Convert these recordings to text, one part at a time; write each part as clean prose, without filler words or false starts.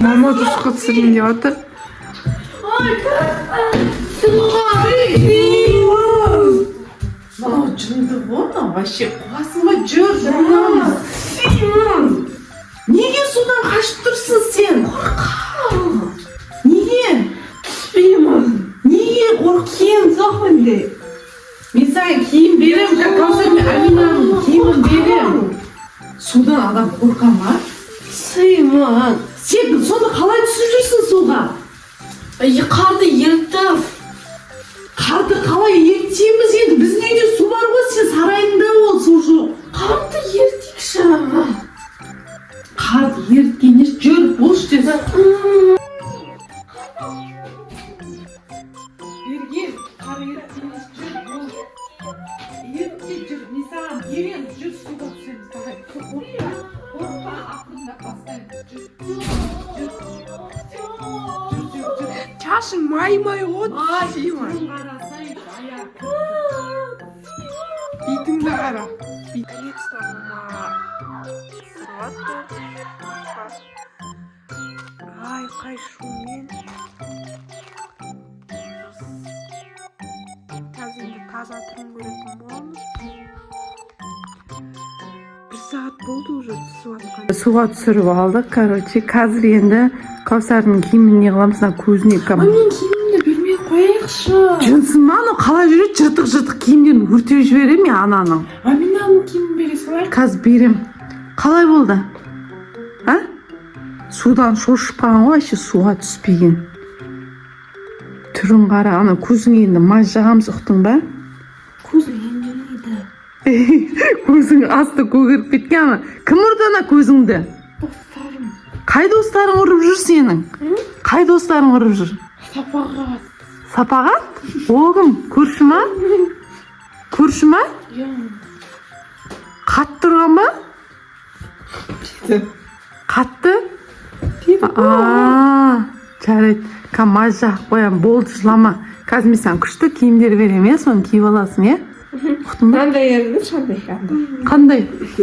Mama duşqa түсірейін деп жатыр. Мынау жынды ғой, вообще қасыма жүр. Неге судан қашып тұрсың сен? Неге? Түспеймін. Неге қорқен соқпынды? Мен саған киім берем, Каусар мен Аминаның киімін берем. Судан адам қорқа ма? Түсеймін. Сен сонда қалай түсіп жүрсің суға? Қарды ерітіп. Қарды қалай ерітеміз енді? Біздің үйде су бар ғой, сен сарайында ол су жоқ. Қарды ерітейікші. Қарды еріткенде жүр, болшы десің. Берген, қар еріткенде жүр, бол. Ерітке жүр, мен саған берем, жүр суға түсеміз. Қорқпа, қорқпа, ақырында бастаймыз. Жүр. Чашың май-май ғой. Түсеймін. Қарасай, аяқ. Бетіңді қара. Наконец-то мама сұрапты. Ай, шумен. Қазір енді таза тұрын көретін боламыз. Bir saat болды уже түсіп атқан. Суға түсіріп алдық, короче. Қазір енді Каусардың киімін не қыламыз, көзіне кам. Мен киімімді бермей қояйықшы. Жынсың ма, қалай жүреді? Жыртық киімдерін өртеп жіберем мен ананың. Аминаның киімін бере салайық. Қазір берем. Қалай болды? А? Судан шошып-қалған ғой, вообще суға түспеген. Түрін қара, ана көзіңе енді май жағамыз, ұқтың ба? Көзің емдемейді. Көзің асты көгеріп кеткен ана. Кім ұрды ана көзіңді? Достарым. Қай достарың ұрып жүр сенің? Қай достарың ұрып жүр? Сапағат. Сапағат? Ол кім? Көрші ма? Көрші ма? Қатты тұрған ба? Қатты? Жарайды. Май жағып қоям, болды, жылама. Қазір мен саған күшті киімдер берем, соны киіп аласың, ұқтың ба? Нандай ерді, шандай. Қандай?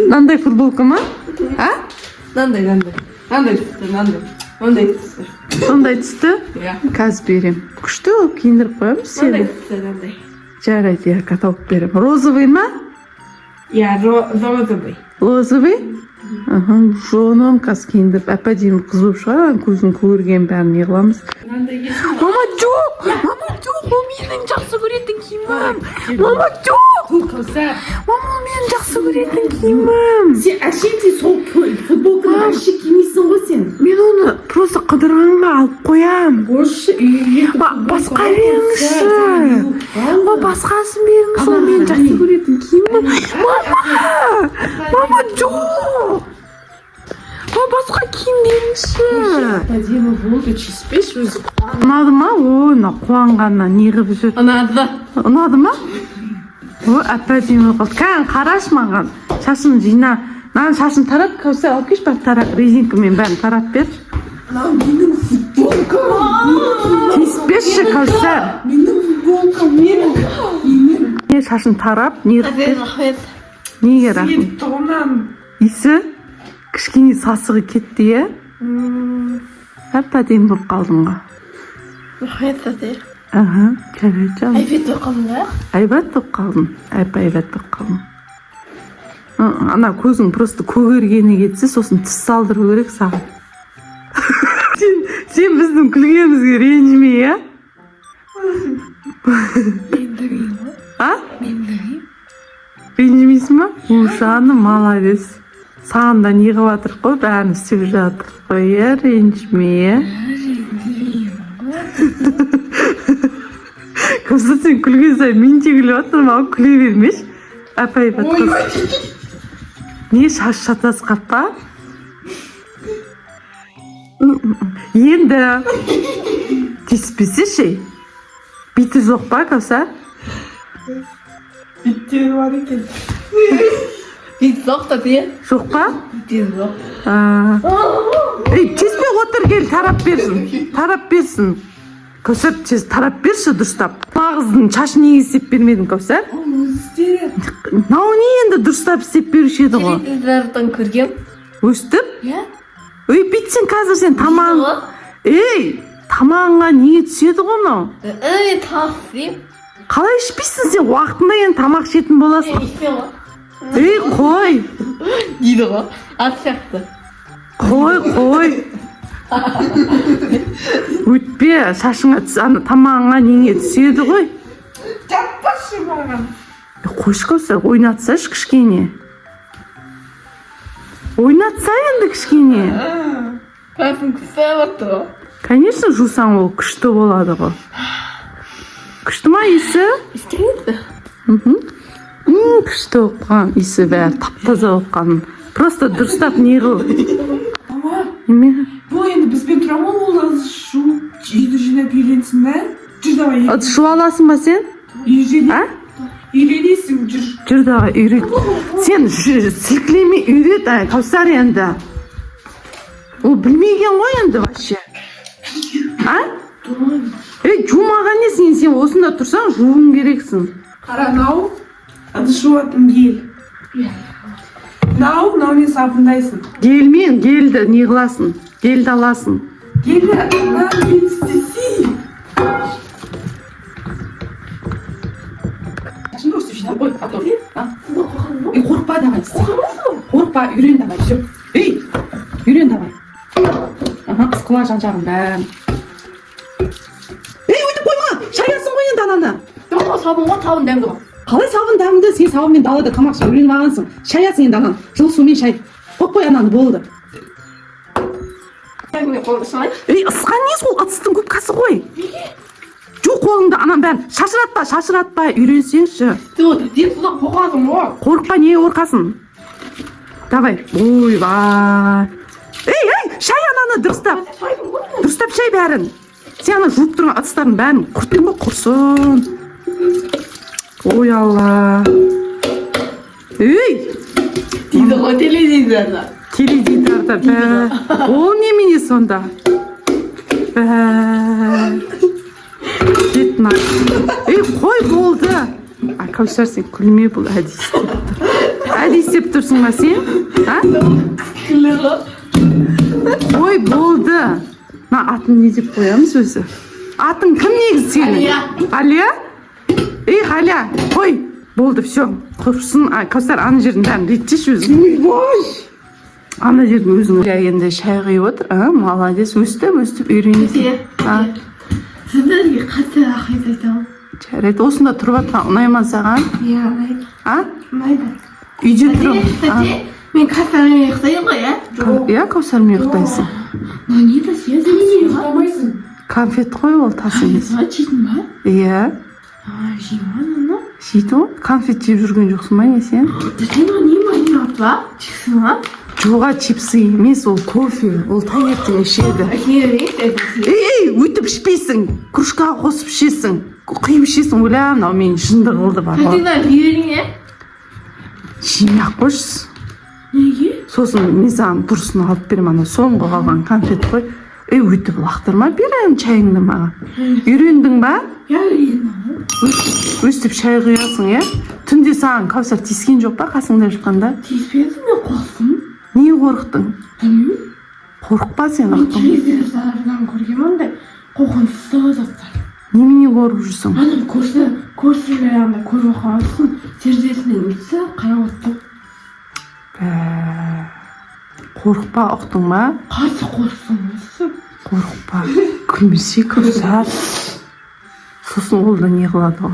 Нандай футболка ма? Нандай түсті. Сондай түсті? Қазір берем. Күшті ол киіндіріп қоямыз сені. Нандай. Жарайды, тауып берем. Розовый ма? Розовый. Розовый? Жоным қазір киіндіріп, әпәдейім қыз болып шығар, көзін көрген бәрін неғыламыз. Мама, жоқ! Ол менің жақсы көретін киімім! Мама, жоқ! Мама, ол менің жақсы көретін киімім! Сен әшейін сол футболканы әшей кимейсің ғой сен. Мен оны просто қыдырғанға алып қоям. Басқа беріңізші. Басқасын беріңіз, ол менің жақсы көретін киімім. Мама, жоқ! Басқа киім беріңізші. Әдемі болды, чеспеш өзі. Ұнады ма? Қуанғаннан неғып жүр. Ұнады ма? Әпәдемі қылды. Қараш маған. Шашын жина. Нан шашын тарап, Каусар алып кеш, бар тарап, резинкамен бәрін тарап бер. Менің футболкам. Тиіспеші, Каусар. Менің футболкам. Менің. Шашын тарап, неғып бер. Неге рахмет? Тонам. Исі кішкене сасығы кетті, әп-әдемі болып қалдың ғой. Рахмет сәте. Жарайды жаным. Айбат болып қалдың ба? Айбат болып қалдың. Айбат болып қалдың. Ана көзің просто көгергені кетсе, сосын тіс салдыру керек саған. Сен біздің күлгенімізге ренжімей, а? Мен Ренжімейсің ма? Жаным, молодец. Саған да не қылып жатыр қой, бәрін істеп жатыр қой, ренжімей, Каусар, сен күлген сайын мен де күліп жатырмын, ал күле бермеш. Әп-әйбат қыз. Не, шаш шатасқап па? Енді тиіспесе ше? Биті жоқ па, Каусар? Биттері бар екен. Бит жоқ та де? Жоқ па? Биттері жоқ. Теспе отыр, кел, тарап берсін. Каусар, тарап берші дұрыстап. Мағыздың шашын неге істеп бермедің, Каусар? Оны істері. Нау не енді дұрыстап істеп беруші еді ғой? Теледидардан көргем. Өстіп? Ей, бүйтсең қазір сен тамағың... Ей, тамағыңа неге түседі ғой мынау? тамақ істеймін. Қалай ішпейсің сен? Уақытында енді тамақ ішетін боласың. Ішпеймін ғой. Ей, қой. Дейді ғой. Ат сияқты. Қой. Өтпе, шашыңа тамағыңа неге түседі ғой? Жаппашы маған. Қойшы Кәусар, ойнатсашы кішкене. Ойнатса енді кішкене. Кәсім күсіп отыр ғой. Конечно, жусаң ол күшті болады ғой. Күшті ма иісі? Істемейді. Күшті оққан иісі бәрі тап-таза оққан. Просто дұрыстап не қыл. Мама, Неме? бұл енді бізбен тұра ма ол үйді жинап үйленсін бе? Жүр давай. Шуа аласың ба сен? Үйленесің, жүр. Жүр давай, үйрет. Сен сілкілемей үйрет, Кәусар енді. Ол білмеген ғой енді вообще. Ей, жумаған не сен осында тұрсаң жуын керексің. Қара, нау. Ыдыс жуатын гель. Наумен сабындайсың. Гельмен, гельді не қыласың? Гельді аласың. Гельді, гель істесей. Шын дұрыс жинап қой, атор. Ей, қорқпа давай. Қорқпа, үйрен давай, все. Ей, үйрен давай. Қысқыла жан-жағын бәрін. Ей, өйтіп қойма, шаясың ғой енді ананы. Жоқ, сабын ғой, сабын дәмді ғой. Қалай сабын дәмді? Сен сабынмен далада тамақ ішіп үйреніп алғансың. Шаясың енді ананы. Жылы сумен шай. Қойып қой ананы, болды. Ей, ысқан не сол ыдыстың көпкасы ғой. Жоқ қолыңды анан бәрін шашыратпа, үйренсеңші. Деп тұзақ қоқасың ғой. Қорықпа, не қорқасың? Давай, ойбай. Ей, шай ананы дұрыстап шай бәрін. Сен ана жуып тұрған ыдыстардың бәрін құрттың ба, құрсын. Ой алла. Ей! Дейді ғой, теледидарда. Теледидарда, бә. Ол немене сонда? Бә. Кетін ақ. Ей, қой болды. Кәусар, сен күлме, бұл әдейістеп тұрсың ба сен? Күлі ғой. Ой, болды. Атын не деп қоямыз өзі? Атың кім негізі сенің? Ғалия? Ей, Ғалия, қой. Болды, все. Құрсын, Кәусар, ана жердің бәрін реттеші өзің. Ана жердің өзің. Енді шай қиып отыр. Молодец, өстіп үйренесің. Сіздерге қатты рахмет айтамын. Жарайды, осында тұрып атқан ұнай ма саған? Иә, ұнайды. Ұнайды. Үйде тұрып. Мен Кәусармен ұйықтаймын ғой, иә? Иә, Кәусармен ұйықтайсың. Не да съездили ғой? Конфет қой ол тас емес. Жейтін ба? Иә. Жеймін, оны? Жейді ғой. Конфет жеп жүрген жоқсың ба не сен? Сен не майнап ба? Чипсы ма? Жоға, чипсы емес, ол кофе. Ол таңертең ішеді. Ей, өйтіп ішпейсің. Кружкаға қосып ішесің. Құйып ішесің, ойлам, мынау менің жынды қылды бар. Қайтыңдар, үйренге? Жемей-ақ қойшы. Неге? Сосын мен саған дұрысын алып берем, ана соңғы қалған конфет қой. Ей, өйтіп лақтырма, берем чайыңды маған. Үйрендің ба? Я үйрендім. Өстіп шай құясың, иә? Түнде саған Кәусар тиіскен жоқ па қасыңда жатқанда? Тиіспеді, мен қорықтым. Не қорықтың? Білмеймін. Қорықпа сен, Мен ақтың. телевизордан көргенмін андай қорқынышты заттар. Немене көріп жүрсің? Анам көршілер андай көріп қалсын, терезесінен өтсе қарап отырдым. Қорықпа, ұқтың ба? Қарсы қорықсың осы. Қорықпа, күлмесе Кәусар. Сосын ол да не қылады ғой.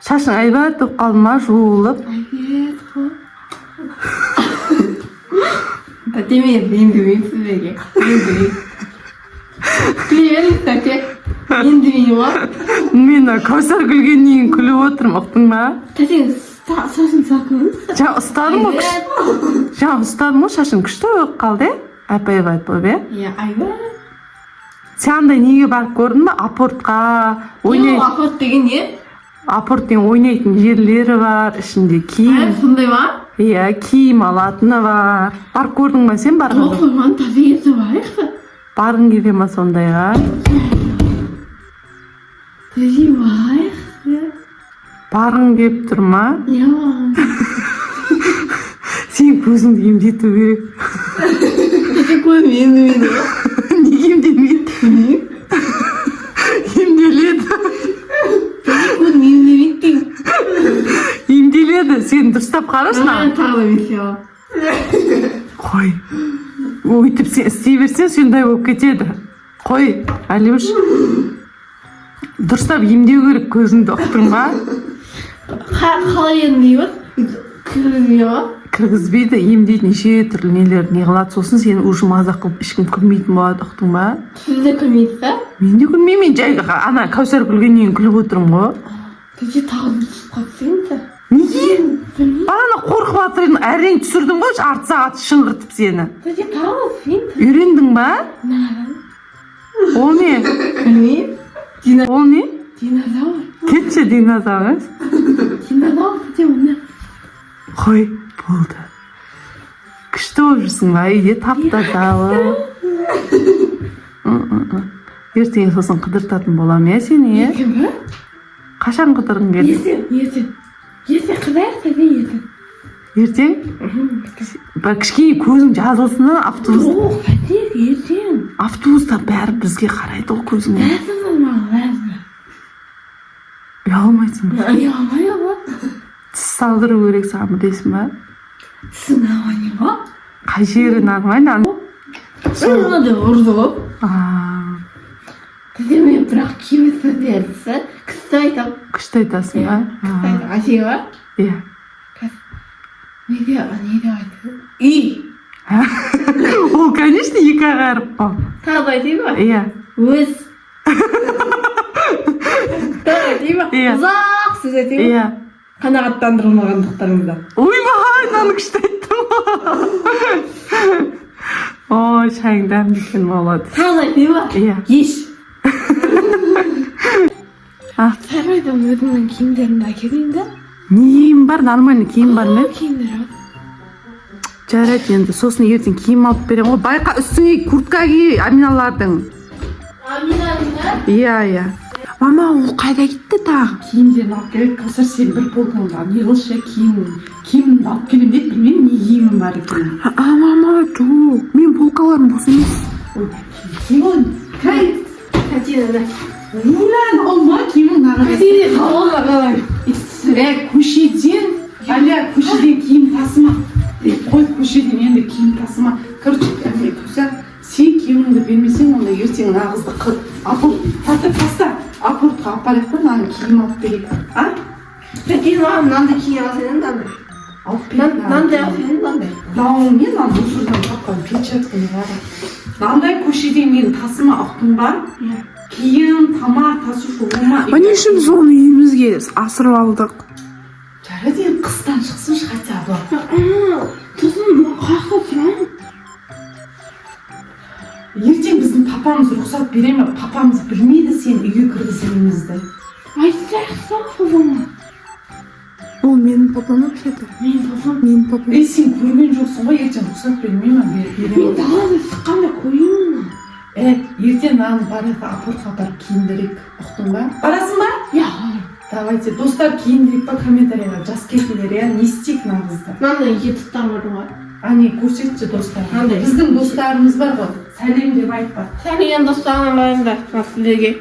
Шашың айбат болып қалды ма, жуылып? Айбет қой. Тәтеме ендімейсіз беге. Күлемеңіз тәте. Ендімейін ба? Мен Кәусар күлгеннен кейін күліп отырмын, ұқтың ба? Тәтең шашын сақыңыз. Жаңа ұстадың ғой, шашың күшті болып қалды, айбат болып, е? Иә, айбет. Сен андай неге барып көрдің ба? Апортқа Не апорт деген не? Апорттың ойнайтын жерлері бар, ішінде киім. Сондай ма? Иә, киім алатыны бар. Барып көрдің ба сен барғанда? Жоқ, қойман таза есі барайықшы. Барғың келе ма сондайға? Таза барайықшы. Барғың келіп тұр ма? Иә. Сен көзіңді емдету керек. көзім емдемейді ма? Неге емдемейді? Емделеді. Көзім емдемейді деймін. Емделеді. Сен дұрыстап қарасын. Тағы да мен істей аламын. Қой. Өйтіп сен істей берсең сондай болып кетеді. Қой, Алюш. Дұрыстап емдеу керек, көзіңді ұқтың ба? Қалай емдейміз? Кіргізбей ма? Кіргізбейді, емдейді неше түрлі нелер не қылады. Сосын сені уже мазақ қылып ешкім күлмейтін болады, ұқтың ба? Сіз де күлмейсіз ба? Мен де күлмеймін, мен жай ана Кәусар күлгеннен кейін күліп отырмын ғой. Сізде тағы да түсіп қалсаңызшы. Неге? Ана қорқып жатырдың, әрең түсірдім ғой, жарты сағат шыңғыртып сені. Сізде тағы да сен. Үйрендің ба? Ол не? Білмеймін. Ол не? Динозавр. Кетші динозавр. Динозавр деп оны. Қой, болды. Күшті болып жүрсің ба, үйде таптаталы. Ертең сосын қыдыртатын болам я сені, е? Ертең ба? Қашан қыдырғың келді? Ертең қыдар, сәден ертең. Ертең? Кішкене көзің жазылсын, автобус. Жоқ, сәден ертең. Автобуста бәрі бізге қарайды ғой көзіңе. Ләзім маған, ләзім. Ұялмайсың ба? Ұялмай ма? Тіс салдыру керек саған, білесің ба? Тісі нормальный ма? Қай жері нормально? Соны да ұрды ғой. Сізде мен бірақ кейбір сөзді әлісі күшті айтам. Күшті айтасың ба? Күшті айтам. Әсей ба? Иә. Не деп айтты? Үй. Ол, конечно, екі ағарып қал. Тағы да айтайын ба? Иә. Өз. Тағы айтайын ба? Иә. Ұзақ сөз айтайын ба? Иә. Қанағаттандырылмағандықтарыңызда. Ойбай, мынаны күшті айттым. Ой, шайыңдан екен болады. Тағы да айтайын ба? Иә. Еш. Сарайдан өзімнің киімдерімді әкелейін да. Не киім бар, нормальный киім бар ма? Киімдер бар. Жарайды енді, сосын ертең киім алып беремін ғой. Байқа үстіңе куртка ки, Аминалардың. Амина? Иә. Мама, ол қайда кетті тағы? Киімдерін алып келеді, Кәусар сен бір полкаңда не қылшы, киімімді алып келем дейді, білмеймін не киімім бар екенін. Мама, жоқ, мен полкаларым бос емес. Киім Катина. Улан, олма киімің нағыз. Катина, қалуына қалай. Көшеден, көшеден киім тасыма. Қой, көшеден енді киім тасыма. Короче, Кәусар, сен киіміңді бермесең, онда ертең нағызды таста. Апортқа апарайық па, маған киім алып берейік. Катина, маған мынандай киім алсайын мынандай. Алып берейік. Мынандай алсайын мынандай. Дауыңмен ана мусордан тапқан печатканы бар. Мынандай көшеден мен тасыма ұқтың ба? Киім, тамақ тасушы болма. Не үшін біз оны үйімізге асырып алдық? Жарайды, енді қыстан шықсыншы хотя бы. Тұзын қақы тұрам. Ертең біздің папамыз рұқсат бере ме? Папамыз білмейді сен үйге кіргізгенімізді. Айтсақса папама. Ол менің папам вообще-то. Менің папам. Сен көрген жоқсың ғой, ертең рұқсат бермей ме? Мен далада шыққанда көремін. Ертең маған барайық апортқа барып киіндірейік. Ұқтың ба? Барасың ба? Иә. Давайте, достар киіндірейік па комментарияға жаз кетіңдер, я не істейік нағызды. Мынандай етіптар бар ғой. Ане, көрсетші достар. Қандай? Біздің достарымыз бар ғой. Сәлем деп айтпа. Сәлем достарым барында сіздерге.